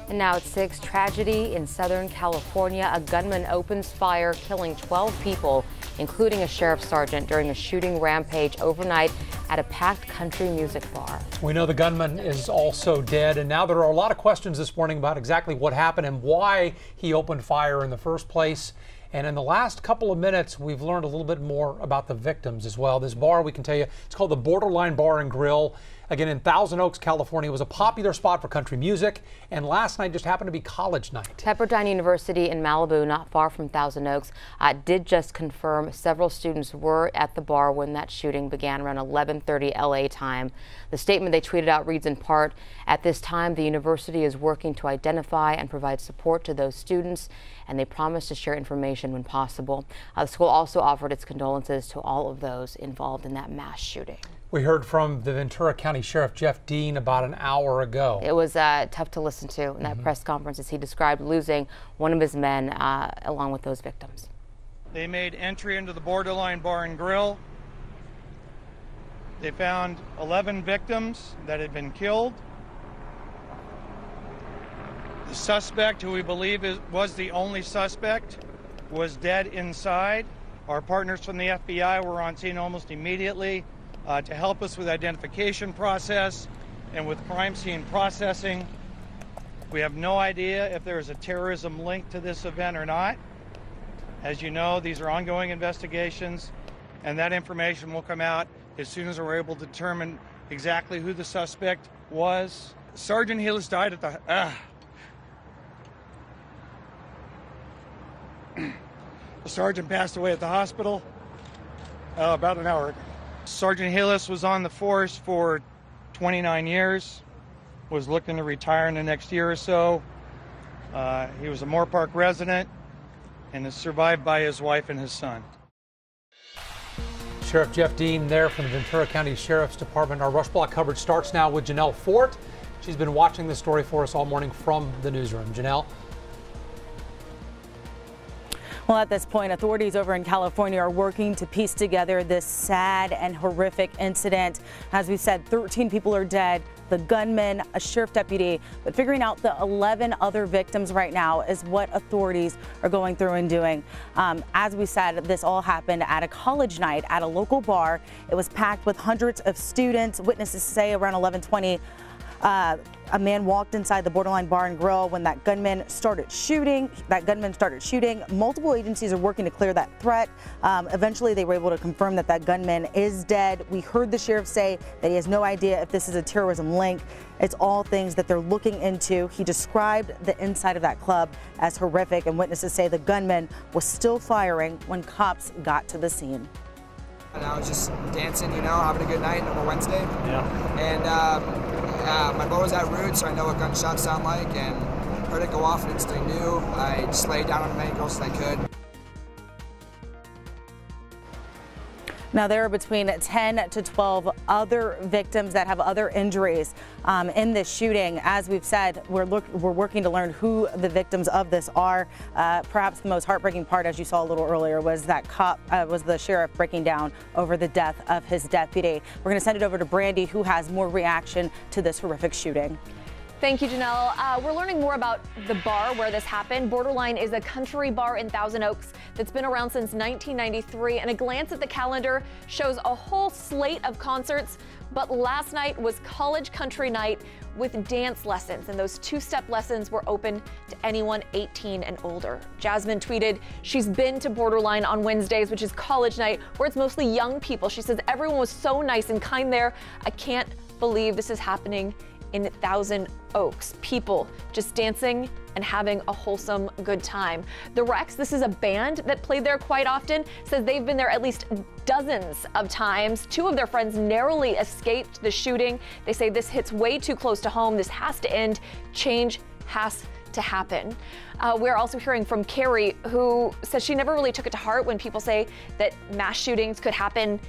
And now at 6, tragedy in Southern California. A gunman opens fire, killing 12 people, including a sheriff's sergeant, during a shooting rampage overnight at a packed country music bar. We know the gunman is also dead, and now there are a lot of questions this morning about exactly what happened and why he opened fire in the first place. And in the last couple of minutes, we've learned a little bit more about the victims as well. This bar, we can tell you, it's called the Borderline Bar and Grill. Again, in Thousand Oaks, California. It was a popular spot for country music, and last night just happened to be college night. Pepperdine University in Malibu, not far from Thousand Oaks, did just confirm several students were at the bar when that shooting began around 11:30 LA time. The statement they tweeted out reads in part, "At this time, the university is working to identify and provide support to those students, and they promise to share information when possible." The school also offered its condolences to all of those involved in that mass shooting. We heard from the Ventura County Sheriff Jeff Dean about an hour ago. It was tough to listen to in that press conference as he described losing one of his men along with those victims. They made entry into the Borderline Bar and Grill. They found 11 victims that had been killed. The suspect, who we believe was the only suspect, was dead inside. Our partners from the FBI were on scene almost immediately to help us with identification process and with crime scene processing. We have no idea if there is a terrorism link to this event or not. As you know, these are ongoing investigations, and that information will come out as soon as we're able to determine exactly who the suspect was. Sergeant Hillis died at the... The sergeant passed away at the hospital about an hour ago. Sergeant Hillis was on the force for 29 years, was looking to retire in the next year or so. He was a Moore Park resident and is survived by his wife and his son. Sheriff Jeff Dean there from the Ventura County Sheriff's Department. Our Rush Block coverage starts now with Janelle Fort. She's been watching this story for us all morning from the newsroom. Janelle. Well, at this point, authorities over in California are working to piece together this sad and horrific incident. As we said, 13 people are dead, the gunman, a sheriff deputy, but figuring out the 11 other victims right now is what authorities are going through and doing. As we said, this all happened at a college night at a local bar. It was packed with hundreds of students. Witnesses say around 11:20, a man walked inside the Borderline Bar and Grill when that gunman started shooting. Multiple agencies are working to clear that threat. Eventually, they were able to confirm that that gunman is dead. We heard the sheriff say that he has no idea if this is a terrorism link. It's all things that they're looking into. He described the inside of that club as horrific, and witnesses say the gunman was still firing when cops got to the scene. And I was just dancing, you know, having a good night on a Wednesday. Yeah. And my bow was at root, so I know what gunshots sound like, and heard it go off and instantly knew. I just laid down on as many girls as I could. Now, there are between 10 to 12 other victims that have other injuries in this shooting. As we've said, we're working to learn who the victims of this are. Perhaps the most heartbreaking part, as you saw a little earlier, was that was the sheriff breaking down over the death of his deputy. We're going to send it over to Brandy, who has more reaction to this horrific shooting. Thank you, Janelle. We're learning more about the bar where this happened. Borderline is a country bar in Thousand Oaks that's been around since 1993, and a glance at the calendar shows a whole slate of concerts. But last night was college country night with dance lessons, and those two-step lessons were open to anyone 18 and older. Jasmine tweeted she's been to Borderline on Wednesdays, which is college night, where it's mostly young people. She says everyone was so nice and kind there. I can't believe this is happening in Thousand Oaks. People just dancing and having a wholesome good time. The Rex, this is a band that played there quite often, says they've been there at least dozens of times. Two of their friends narrowly escaped the shooting. They say this hits way too close to home. This has to end. Change has to happen. We're also hearing from Carrie, who says she never really took it to heart when people say that mass shootings could happen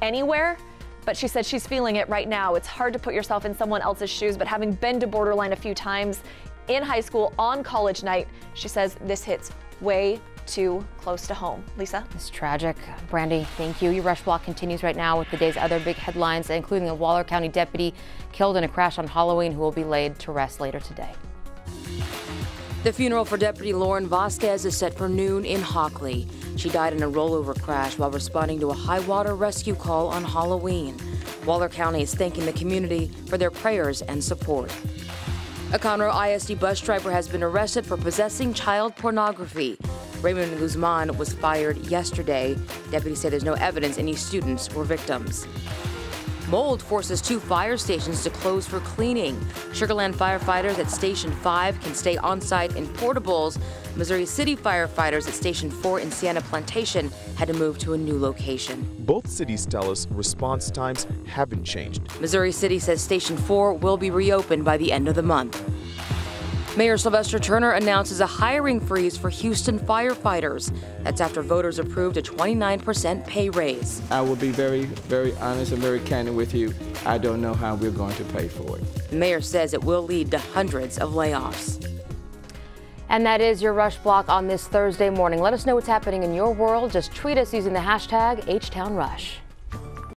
anywhere. But she said she's feeling it right now. It's hard to put yourself in someone else's shoes, but having been to Borderline a few times in high school on college night, she says this hits way too close to home. Lisa? It's tragic. Brandy, thank you. Your Rush Block continues right now with the day's other big headlines, including a Waller County deputy killed in a crash on Halloween who will be laid to rest later today. The funeral for Deputy Lauren Vasquez is set for noon in Hockley. She died in a rollover crash while responding to a high-water rescue call on Halloween. Waller County is thanking the community for their prayers and support. A Conroe ISD bus driver has been arrested for possessing child pornography. Raymond Guzman was fired yesterday. Deputies say there's no evidence any students were victims. Mold forces 2 fire stations to close for cleaning. Sugarland firefighters at Station 5 can stay on site in portables. Missouri City firefighters at Station 4 in Sienna Plantation had to move to a new location. Both cities tell us response times haven't changed. Missouri City says Station 4 will be reopened by the end of the month. Mayor Sylvester Turner announces a hiring freeze for Houston firefighters. That's after voters approved a 29% pay raise. I will be very, very honest and very candid with you. I don't know how we're going to pay for it. The mayor says it will lead to hundreds of layoffs. And that is your Rush Block on this Thursday morning. Let us know what's happening in your world. Just tweet us using the hashtag HTownRush.